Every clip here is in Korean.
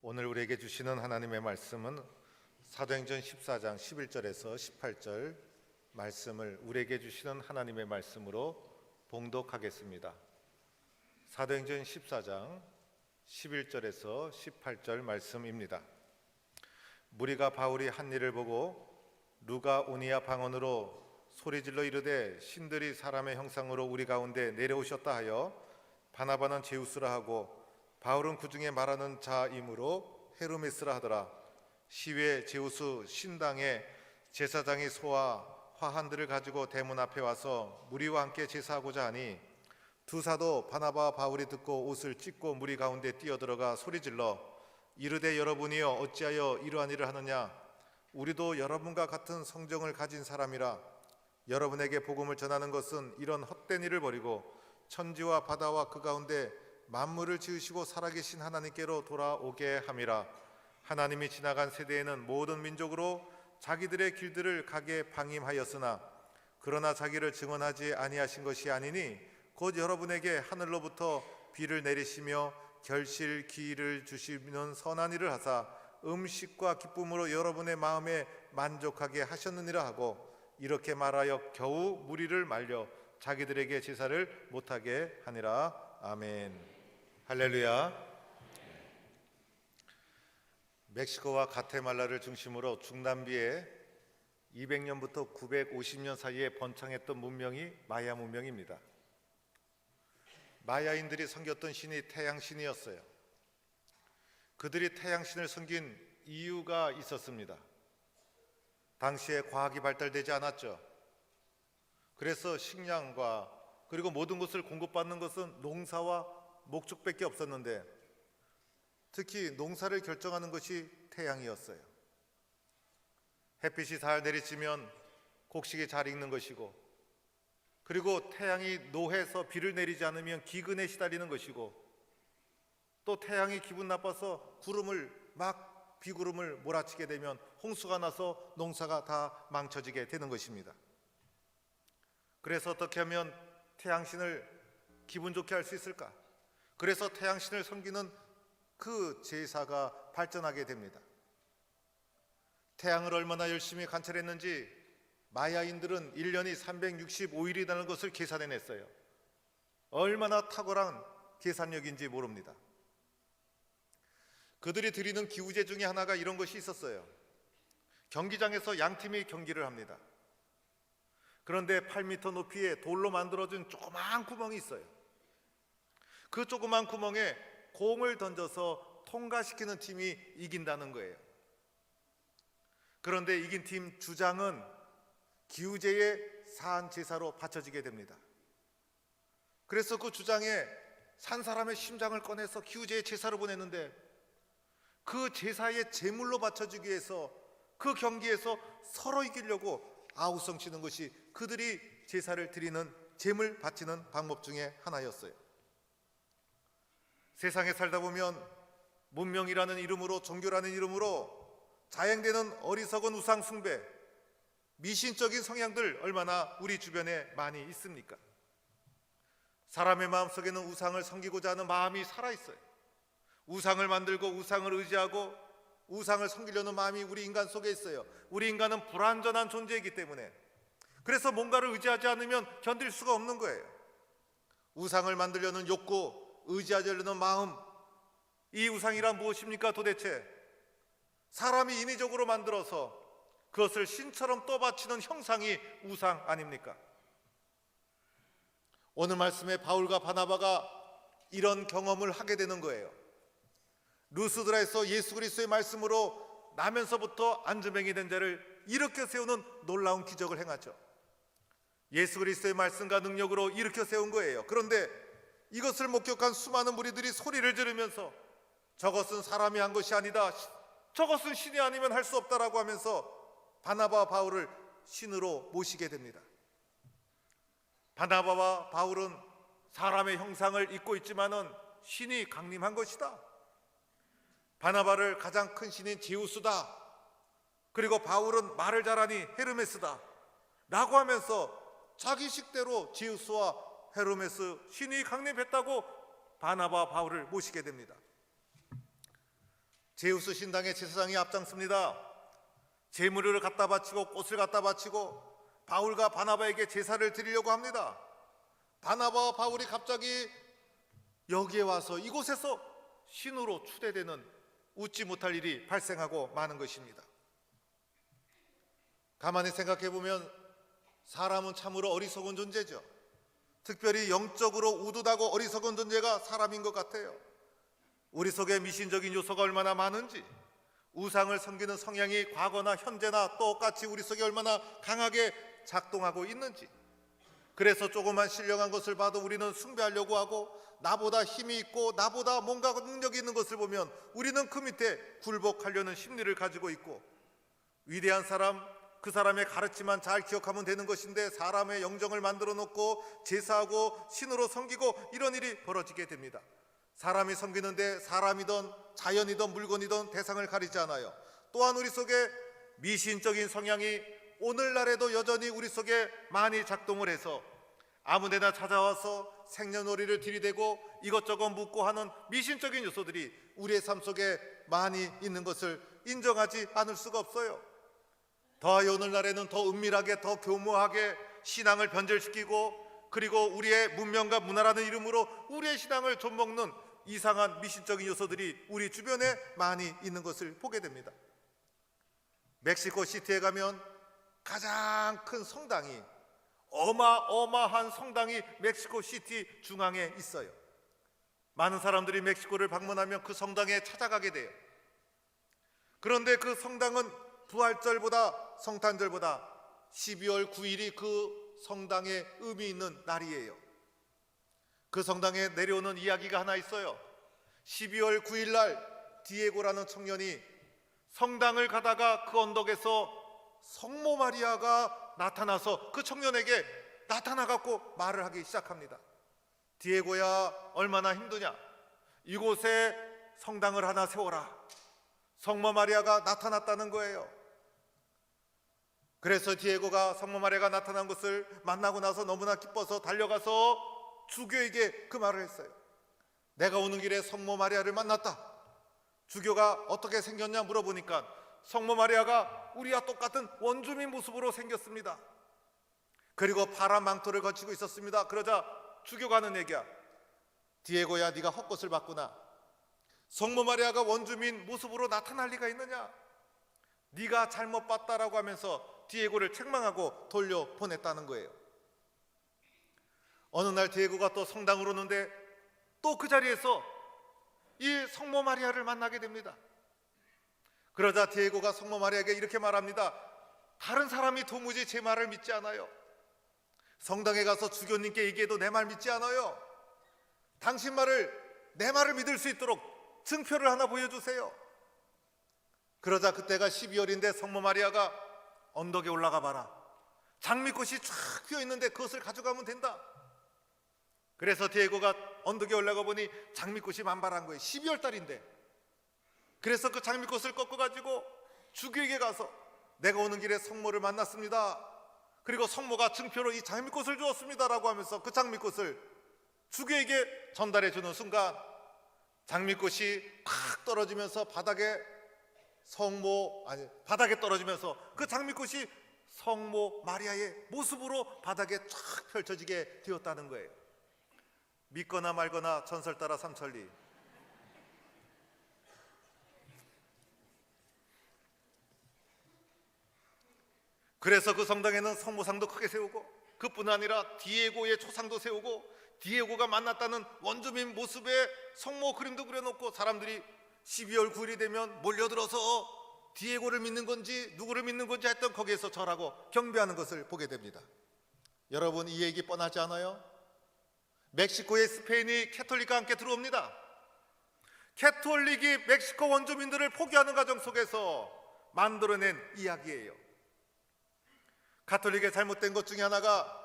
오늘 우리에게 주시는 하나님의 말씀은 사도행전 14장 11절에서 18절 말씀을 우리에게 주시는 하나님의 말씀으로 봉독하겠습니다. 사도행전 14장 11절에서 18절 말씀입니다. 무리가 바울이 한 일을 보고 루가오니아 방언으로 소리질러 이르되 신들이 사람의 형상으로 우리 가운데 내려오셨다 하여 바나바는 제우스라 하고 바울은 그 중에 말하는 자이므로 헤르메스라 하더라. 시외 제우스 신당의 제사장이 소와 화환들을 가지고 대문 앞에 와서 무리와 함께 제사하고자 하니 두 사도 바나바와 바울이 듣고 옷을 찢고 무리 가운데 뛰어들어가 소리질러 이르되 여러분이여 어찌하여 이러한 일을 하느냐? 우리도 여러분과 같은 성정을 가진 사람이라. 여러분에게 복음을 전하는 것은 이런 헛된 일을 버리고 천지와 바다와 그 가운데 만물을 지으시고 살아계신 하나님께로 돌아오게 함이라. 하나님이 지나간 세대에는 모든 민족으로 자기들의 길들을 가게 방임하였으나 그러나 자기를 증언하지 아니하신 것이 아니니 곧 여러분에게 하늘로부터 비를 내리시며 결실 기일을 주시는 선한 일을 하사 음식과 기쁨으로 여러분의 마음에 만족하게 하셨느니라 하고 이렇게 말하여 겨우 무리를 말려 자기들에게 제사를 못하게 하니라. 아멘. 할렐루야. 멕시코와 가테말라를 중심으로 중남미에 200년부터 950년 사이에 번창했던 문명이 마야 문명입니다. 마야인들이 섬겼던 신이 태양신이었어요. 그들이 태양신을 섬긴 이유가 있었습니다. 당시에 과학이 발달되지 않았죠. 그래서 식량과 그리고 모든 것을 공급받는 것은 농사와 목축밖에 없었는데 특히 농사를 결정하는 것이 태양이었어요. 햇빛이 잘 내리치면 곡식이 잘 익는 것이고 그리고 태양이 노해서 비를 내리지 않으면 기근에 시달리는 것이고 또 태양이 기분 나빠서 비구름을 몰아치게 되면 홍수가 나서 농사가 다 망쳐지게 되는 것입니다. 그래서 어떻게 하면 태양신을 기분 좋게 할 수 있을까? 그래서 태양신을 섬기는 그 제사가 발전하게 됩니다. 태양을 얼마나 열심히 관찰했는지 마야인들은 1년이 365일이라는 것을 계산해냈어요. 얼마나 탁월한 계산력인지 모릅니다. 그들이 드리는 기우제 중에 하나가 이런 것이 있었어요. 경기장에서 양팀이 경기를 합니다. 그런데 8m 높이의 돌로 만들어진 조그마한 구멍이 있어요. 그 조그만 구멍에 공을 던져서 통과시키는 팀이 이긴다는 거예요. 그런데 이긴 팀 주장은 기우제의 사한 제사로 바쳐지게 됩니다. 그래서 그 주장에 산 사람의 심장을 꺼내서 기우제의 제사로 보냈는데 그 제사의 제물로 바쳐주기 위해서 그 경기에서 서로 이기려고 아우성 치는 것이 그들이 제사를 드리는 제물 바치는 방법 중에 하나였어요. 세상에 살다 보면 문명이라는 이름으로 종교라는 이름으로 자행되는 어리석은 우상 숭배, 미신적인 성향들 얼마나 우리 주변에 많이 있습니까? 사람의 마음속에는 우상을 섬기고자 하는 마음이 살아있어요. 우상을 만들고 우상을 의지하고 우상을 섬기려는 마음이 우리 인간 속에 있어요. 우리 인간은 불완전한 존재이기 때문에 그래서 뭔가를 의지하지 않으면 견딜 수가 없는 거예요. 우상을 만들려는 욕구, 의지하려는 마음, 이 우상이란 무엇입니까? 도대체 사람이 인위적으로 만들어서 그것을 신처럼 떠받치는 형상이 우상 아닙니까? 오늘 말씀에 바울과 바나바가 이런 경험을 하게 되는 거예요. 루스드라에서 예수 그리스도의 말씀으로 나면서부터 안전뱅이 된 자를 일으켜 세우는 놀라운 기적을 행하죠. 예수 그리스도의 말씀과 능력으로 일으켜 세운 거예요. 그런데 이것을 목격한 수많은 무리들이 소리를 지르면서 저것은 사람이 한 것이 아니다, 저것은 신이 아니면 할 수 없다라고 하면서 바나바와 바울을 신으로 모시게 됩니다. 바나바와 바울은 사람의 형상을 입고 있지만은 신이 강림한 것이다. 바나바를 가장 큰 신인 제우스다. 그리고 바울은 말을 잘하니 헤르메스다 라고 하면서 자기 식대로 제우스와 헤르메스 신이 강림했다고 바나바 바울을 모시게 됩니다. 제우스 신당의 제사장이 앞장섭니다. 제물을 갖다 바치고 꽃을 갖다 바치고 바울과 바나바에게 제사를 드리려고 합니다. 바나바와 바울이 갑자기 여기에 와서 이곳에서 신으로 추대되는 웃지 못할 일이 발생하고 마는 것입니다. 가만히 생각해 보면 사람은 참으로 어리석은 존재죠. 특별히 영적으로 우둔하고 어리석은 존재가 사람인 것 같아요. 우리 속에 미신적인 요소가 얼마나 많은지, 우상을 섬기는 성향이 과거나 현재나 똑같이 우리 속에 얼마나 강하게 작동하고 있는지, 그래서 조그만 신령한 것을 봐도 우리는 숭배하려고 하고, 나보다 힘이 있고 나보다 뭔가 능력이 있는 것을 보면 우리는 그 밑에 굴복하려는 심리를 가지고 있고, 위대한 사람, 그 사람의 가르침만 잘 기억하면 되는 것인데 사람의 영정을 만들어 놓고 제사하고 신으로 섬기고 이런 일이 벌어지게 됩니다. 사람이 섬기는데 사람이든 자연이든 물건이든 대상을 가리지 않아요. 또한 우리 속에 미신적인 성향이 오늘날에도 여전히 우리 속에 많이 작동을 해서 아무데나 찾아와서 생년월일을 들이대고 이것저것 묻고 하는 미신적인 요소들이 우리의 삶 속에 많이 있는 것을 인정하지 않을 수가 없어요. 더하여 오늘날에는 더 은밀하게, 더 교묘하게 신앙을 변절시키고, 그리고 우리의 문명과 문화라는 이름으로 우리의 신앙을 좀먹는 이상한 미신적인 요소들이 우리 주변에 많이 있는 것을 보게 됩니다. 멕시코 시티에 가면 가장 큰 성당이, 어마어마한 성당이 멕시코 시티 중앙에 있어요. 많은 사람들이 멕시코를 방문하면 그 성당에 찾아가게 돼요. 그런데 그 성당은 부활절보다, 성탄절보다 12월 9일이 그 성당에 의미 있는 날이에요. 그 성당에 내려오는 이야기가 하나 있어요. 12월 9일 날 디에고라는 청년이 성당을 가다가 그 언덕에서 성모 마리아가 나타나서 그 청년에게 나타나갖고 말을 하기 시작합니다. 디에고야, 얼마나 힘드냐? 이곳에 성당을 하나 세워라. 성모 마리아가 나타났다는 거예요. 그래서 디에고가 성모 마리아가 나타난 것을 만나고 나서 너무나 기뻐서 달려가서 주교에게 그 말을 했어요. 내가 오는 길에 성모 마리아를 만났다. 주교가 어떻게 생겼냐 물어보니까 성모 마리아가 우리와 똑같은 원주민 모습으로 생겼습니다. 그리고 파란 망토를 거치고 있었습니다. 그러자 주교가 하는 얘기야. 디에고야, 네가 헛것을 봤구나. 성모 마리아가 원주민 모습으로 나타날 리가 있느냐? 네가 잘못 봤다라고 하면서 디에고를 책망하고 돌려보냈다는 거예요. 어느 날 디에고가 또 성당으로 오는데 또 그 자리에서 이 성모 마리아를 만나게 됩니다. 그러자 디에고가 성모 마리아에게 이렇게 말합니다. 다른 사람이 도무지 제 말을 믿지 않아요. 성당에 가서 주교님께 얘기해도 내 말 믿지 않아요. 당신 말을, 내 말을 믿을 수 있도록 증표를 하나 보여주세요. 그러자 그때가 12월인데 성모 마리아가 언덕에 올라가 봐라. 장미꽃이 쫙 피어 있는데 그것을 가져가면 된다. 그래서 디에고가 언덕에 올라가 보니 장미꽃이 만발한 거예요. 12월 달인데. 그래서 그 장미꽃을 꺾어가지고 주교에게 가서 내가 오는 길에 성모를 만났습니다. 그리고 성모가 증표로 이 장미꽃을 주었습니다라고 하면서 그 장미꽃을 주교에게 전달해 주는 순간 장미꽃이 팍 떨어지면서 바닥에 떨어지면서 그 장미꽃이 성모 마리아의 모습으로 바닥에 쫙 펼쳐지게 되었다는 거예요. 믿거나 말거나 전설 따라 삼천리. 그래서 그 성당에는 성모상도 크게 세우고, 그뿐 아니라 디에고의 초상도 세우고, 디에고가 만났다는 원주민 모습의 성모 그림도 그려놓고 사람들이 12월 9일이 되면 몰려들어서 디에고를 믿는 건지 누구를 믿는 건지 했던 거기에서 절하고 경배하는 것을 보게 됩니다. 여러분, 이 얘기 뻔하지 않아요? 멕시코에 스페인이 캐톨릭과 함께 들어옵니다. 캐톨릭이 멕시코 원주민들을 포기하는 과정 속에서 만들어낸 이야기예요. 가톨릭의 잘못된 것 중에 하나가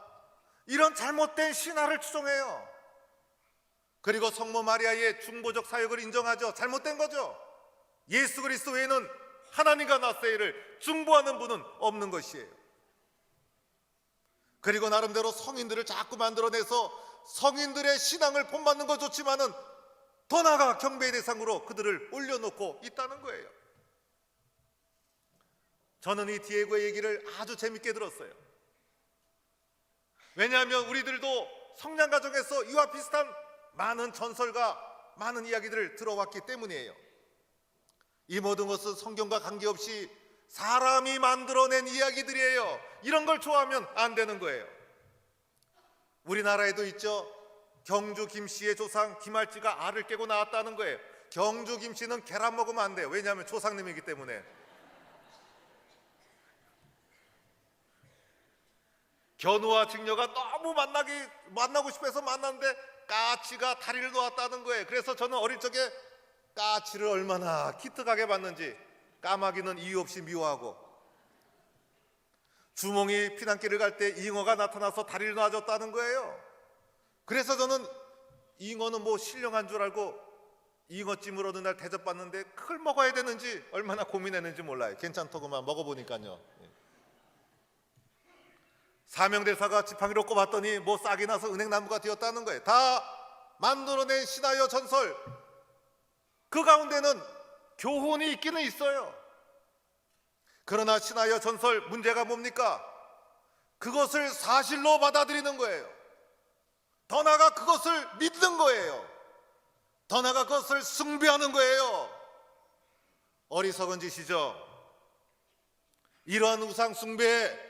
이런 잘못된 신화를 추종해요. 그리고 성모 마리아의 중보적 사역을 인정하죠. 잘못된 거죠. 예수 그리스도 외에는 하나님과 나 사이를 중보하는 분은 없는 것이에요. 그리고 나름대로 성인들을 자꾸 만들어내서 성인들의 신앙을 본받는 거 좋지만은 더 나아가 경배의 대상으로 그들을 올려놓고 있다는 거예요. 저는 이 디에고의 얘기를 아주 재밌게 들었어요. 왜냐하면 우리들도 성장 과정에서 이와 비슷한 많은 전설과 많은 이야기들을 들어왔기 때문이에요. 이 모든 것은 성경과 관계없이 사람이 만들어낸 이야기들이에요. 이런 걸 좋아하면 안 되는 거예요. 우리나라에도 있죠. 경주 김씨의 조상 김할지가 알을 깨고 나왔다는 거예요. 경주 김씨는 계란 먹으면 안 돼요. 왜냐하면 조상님이기 때문에. 견우와 직녀가 너무 만나고 싶어서 만났는데 까치가 다리를 놓았다는 거예요. 그래서 저는 어릴 적에 까치를 얼마나 기특하게 봤는지 까마귀는 이유 없이 미워하고, 주몽이 피난길을 갈 때 잉어가 나타나서 다리를 놔줬다는 거예요. 그래서 저는 잉어는 뭐 신령한 줄 알고 잉어찜을 어느 날 대접받는데 그걸 먹어야 되는지 얼마나 고민했는지 몰라요. 괜찮더구만 먹어보니까요. 사명대사가 지팡이로 꼽았더니 뭐 싹이 나서 은행나무가 되었다는 거예요. 다 만들어낸 신하여 전설, 그 가운데는 교훈이 있기는 있어요. 그러나 신하여 전설 문제가 뭡니까? 그것을 사실로 받아들이는 거예요. 더 나아가 그것을 믿는 거예요. 더 나아가 그것을 숭배하는 거예요. 어리석은 짓이죠. 이러한 우상 숭배,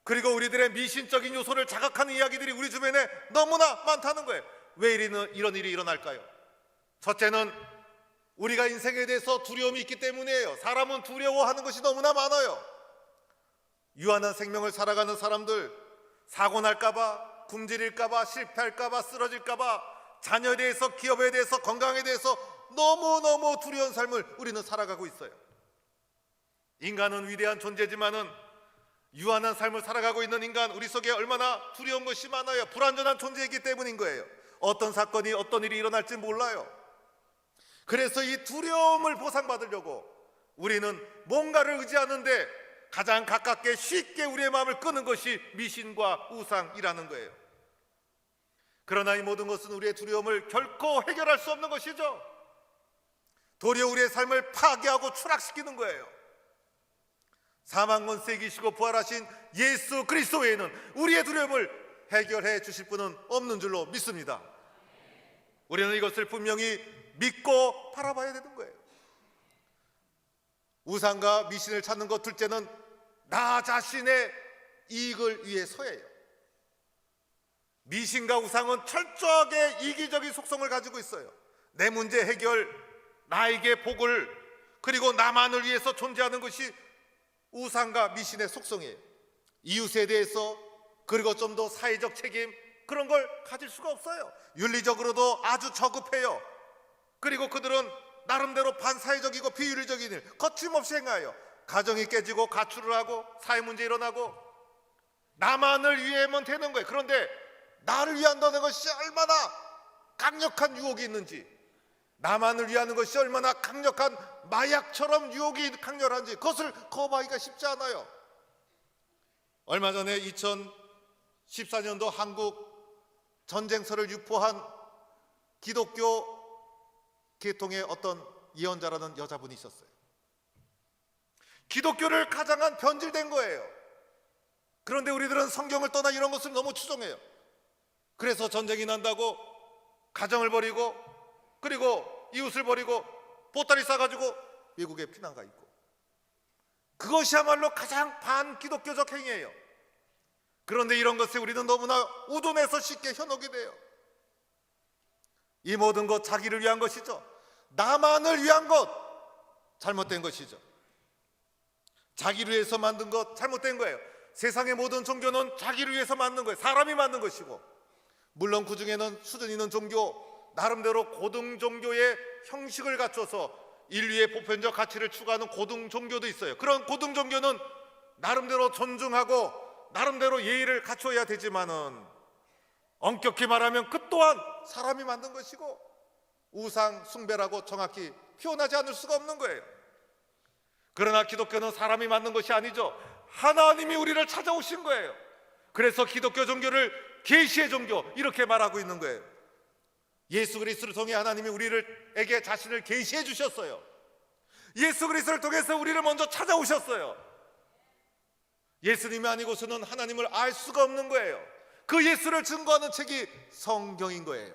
그리고 우리들의 미신적인 요소를 자극하는 이야기들이 우리 주변에 너무나 많다는 거예요. 왜 이런 일이 일어날까요? 첫째는 우리가 인생에 대해서 두려움이 있기 때문이에요. 사람은 두려워하는 것이 너무나 많아요. 유한한 생명을 살아가는 사람들, 사고 날까봐, 굶주릴까봐, 실패할까봐, 쓰러질까봐, 자녀에 대해서, 기업에 대해서, 건강에 대해서 너무너무 두려운 삶을 우리는 살아가고 있어요. 인간은 위대한 존재지만은 유한한 삶을 살아가고 있는 인간, 우리 속에 얼마나 두려운 것이 많아요. 불완전한 존재이기 때문인 거예요. 어떤 사건이, 어떤 일이 일어날지 몰라요. 그래서 이 두려움을 보상받으려고 우리는 뭔가를 의지하는데 가장 가깝게 쉽게 우리의 마음을 끄는 것이 미신과 우상이라는 거예요. 그러나 이 모든 것은 우리의 두려움을 결코 해결할 수 없는 것이죠. 도리어 우리의 삶을 파괴하고 추락시키는 거예요. 사망 권세 이기시고 부활하신 예수 그리스도 외에는 우리의 두려움을 해결해 주실 분은 없는 줄로 믿습니다. 우리는 이것을 분명히 믿고 바라봐야 되는 거예요. 우상과 미신을 찾는 것 둘째는 나 자신의 이익을 위해서예요. 미신과 우상은 철저하게 이기적인 속성을 가지고 있어요. 내 문제 해결, 나에게 복을, 그리고 나만을 위해서 존재하는 것이 우상과 미신의 속성이에요. 이웃에 대해서, 그리고 좀 더 사회적 책임, 그런 걸 가질 수가 없어요. 윤리적으로도 아주 저급해요. 그리고 그들은 나름대로 반사회적이고 비윤리적인 일 거침없이 행하여 가정이 깨지고 가출을 하고 사회 문제 일어나고 나만을 위해만 되는 거예요. 그런데 나를 위한다는 것이 얼마나 강력한 유혹이 있는지, 나만을 위하는 것이 얼마나 강력한 마약처럼 유혹이 강렬한지 그것을 거부하기가 쉽지 않아요. 얼마 전에 2014년도 한국 전쟁서를 유포한 기독교 계통의 어떤 예언자라는 여자분이 있었어요. 기독교를 가장한 변질된 거예요. 그런데 우리들은 성경을 떠나 이런 것을 너무 추종해요. 그래서 전쟁이 난다고 가정을 버리고, 그리고 이웃을 버리고 보따리 싸가지고 외국에 피난가 있고, 그것이야말로 가장 반기독교적 행위예요. 그런데 이런 것에 우리는 너무나 우둔해서 쉽게 현혹이 돼요. 이 모든 것 자기를 위한 것이죠. 나만을 위한 것 잘못된 것이죠. 자기를 위해서 만든 것 잘못된 거예요. 세상의 모든 종교는 자기를 위해서 만든 거예요. 사람이 만든 것이고, 물론 그 중에는 수준 있는 종교, 나름대로 고등 종교의 형식을 갖춰서 인류의 보편적 가치를 추구하는 고등 종교도 있어요. 그런 고등 종교는 나름대로 존중하고 나름대로 예의를 갖춰야 되지만은 엄격히 말하면 그 또한 사람이 만든 것이고 우상 숭배라고 정확히 표현하지 않을 수가 없는 거예요. 그러나 기독교는 사람이 만든 것이 아니죠. 하나님이 우리를 찾아오신 거예요. 그래서 기독교 종교를 계시의 종교 이렇게 말하고 있는 거예요. 예수 그리스도를 통해 하나님이 우리에게 자신을 계시해 주셨어요. 예수 그리스도를 통해서 우리를 먼저 찾아오셨어요. 예수님이 아니고서는 하나님을 알 수가 없는 거예요. 그 예수를 증거하는 책이 성경인 거예요.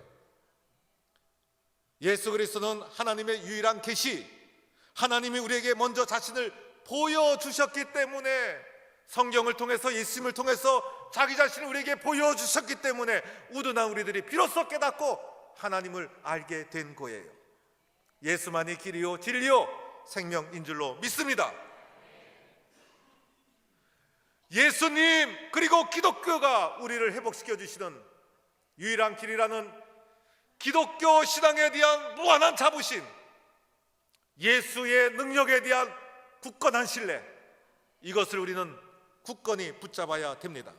예수 그리스도는 하나님의 유일한 계시, 하나님이 우리에게 먼저 자신을 보여주셨기 때문에, 성경을 통해서, 예수님을 통해서 자기 자신을 우리에게 보여주셨기 때문에 우둔한 우리들이 비로소 깨닫고 하나님을 알게 된 거예요. 예수만이 길이요 진리요 생명인 줄로 믿습니다. 예수님 그리고 기독교가 우리를 회복시켜 주시는 유일한 길이라는 기독교 신앙에 대한 무한한 자부심, 예수의 능력에 대한 굳건한 신뢰, 이것을 우리는 굳건히 붙잡아야 됩니다.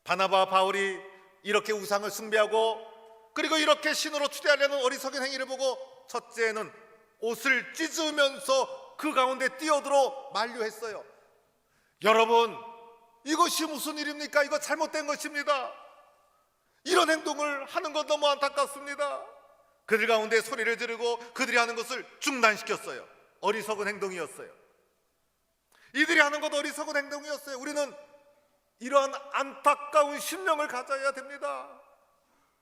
바나바와 바울이 이렇게 우상을 숭배하고 그리고 이렇게 신으로 추대하려는 어리석은 행위를 보고 첫째는 옷을 찢으면서 그 가운데 뛰어들어 만류했어요. 여러분, 이것이 무슨 일입니까? 이거 잘못된 것입니다. 이런 행동을 하는 건 너무 안타깝습니다. 그들 가운데 소리를 지르고 그들이 하는 것을 중단시켰어요. 어리석은 행동이었어요. 이들이 하는 것 어리석은 행동이었어요. 우리는 이러한 안타까운 심령을 가져야 됩니다.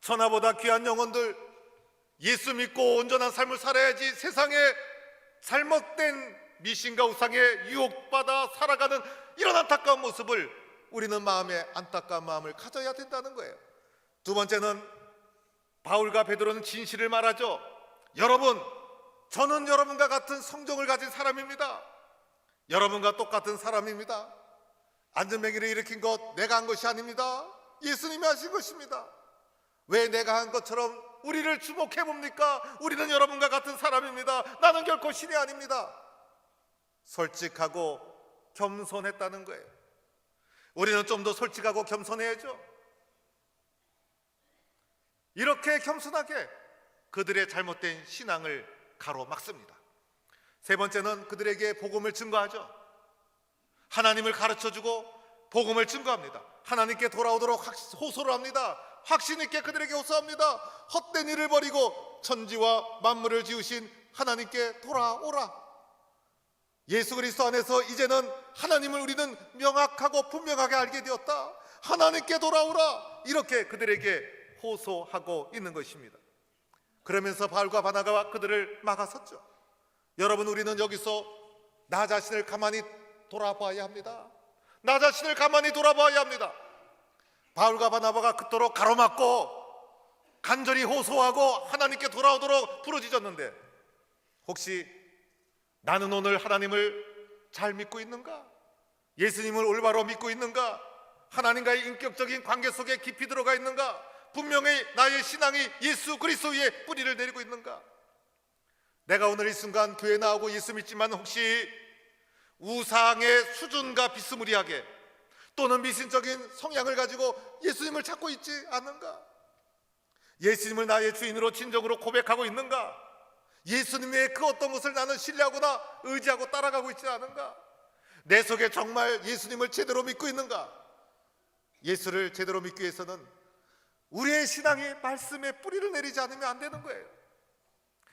천하보다 귀한 영혼들, 예수 믿고 온전한 삶을 살아야지 세상에 잘못된 미신과 우상에 유혹받아 살아가는 이런 안타까운 모습을 우리는 마음에 안타까운 마음을 가져야 된다는 거예요. 두 번째는 바울과 베드로는 진실을 말하죠. 여러분, 저는 여러분과 같은 성정을 가진 사람입니다. 여러분과 똑같은 사람입니다. 안전뱅이를 일으킨 것 내가 한 것이 아닙니다. 예수님이 하신 것입니다. 왜 내가 한 것처럼 우리를 주목해 봅니까? 우리는 여러분과 같은 사람입니다. 나는 결코 신이 아닙니다. 솔직하고 겸손했다는 거예요. 우리는 좀 더 솔직하고 겸손해야죠. 이렇게 겸손하게 그들의 잘못된 신앙을 가로막습니다. 세 번째는 그들에게 복음을 증거하죠. 하나님을 가르쳐주고 복음을 증거합니다. 하나님께 돌아오도록 호소를 합니다. 확신 있게 그들에게 호소합니다. 헛된 일을 버리고 천지와 만물을 지으신 하나님께 돌아오라. 예수 그리스도 안에서 이제는 하나님을 우리는 명확하고 분명하게 알게 되었다. 하나님께 돌아오라. 이렇게 그들에게 호소하고 있는 것입니다. 그러면서 바울과 바나바가 그들을 막아섰죠. 여러분, 우리는 여기서 나 자신을 가만히 돌아봐야 합니다. 나 자신을 가만히 돌아봐야 합니다. 바울과 바나바가 그토록 가로막고 간절히 호소하고 하나님께 돌아오도록 부르짖었는데, 혹시 나는 오늘 하나님을 잘 믿고 있는가? 예수님을 올바로 믿고 있는가? 하나님과의 인격적인 관계 속에 깊이 들어가 있는가? 분명히 나의 신앙이 예수 그리스도 위에 뿌리를 내리고 있는가? 내가 오늘 이 순간 교회 나오고 예수 믿지만 혹시 우상의 수준과 비스무리하게 또는 미신적인 성향을 가지고 예수님을 찾고 있지 않는가? 예수님을 나의 주인으로 진정으로 고백하고 있는가? 예수님의 그 어떤 것을 나는 신뢰하거나 의지하고 따라가고 있지 않은가? 내 속에 정말 예수님을 제대로 믿고 있는가? 예수를 제대로 믿기 위해서는 우리의 신앙이 말씀에 뿌리를 내리지 않으면 안 되는 거예요.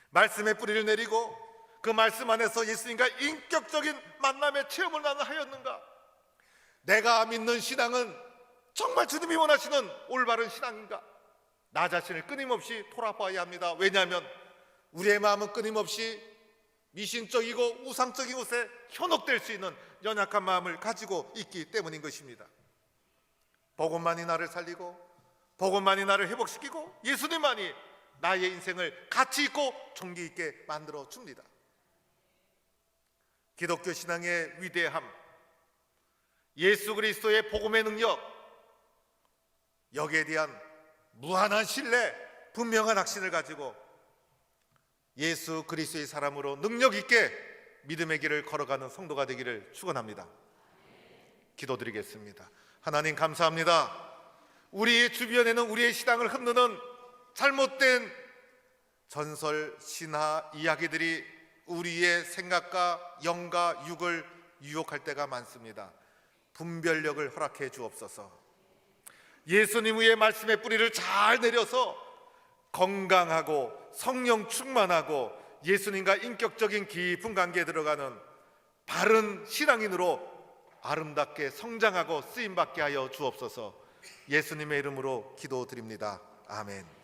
말씀에 뿌리를 내리고 그 말씀 안에서 예수님과 인격적인 만남의 체험을 나는 하였는가? 내가 믿는 신앙은 정말 주님이 원하시는 올바른 신앙인가? 나 자신을 끊임없이 돌아봐야 합니다. 왜냐하면 우리의 마음은 끊임없이 미신적이고 우상적인 것에 현혹될 수 있는 연약한 마음을 가지고 있기 때문인 것입니다. 복음만이 나를 살리고 복음만이 나를 회복시키고 예수님만이 나의 인생을 가치 있고 총기 있게 만들어 줍니다. 기독교 신앙의 위대함, 예수 그리스도의 복음의 능력, 여기에 대한 무한한 신뢰, 분명한 확신을 가지고 예수 그리스도의 사람으로 능력 있게 믿음의 길을 걸어가는 성도가 되기를 축원합니다. 기도드리겠습니다. 하나님 감사합니다. 우리 주변에는 우리의 신앙을 흔드는 잘못된 전설, 신화, 이야기들이 우리의 생각과 영과 육을 유혹할 때가 많습니다. 분별력을 허락해 주옵소서. 예수님 위에 말씀의 뿌리를 잘 내려서 건강하고 성령 충만하고 예수님과 인격적인 깊은 관계에 들어가는 바른 신앙인으로 아름답게 성장하고 쓰임받게 하여 주옵소서. 예수님의 이름으로 기도드립니다. 아멘.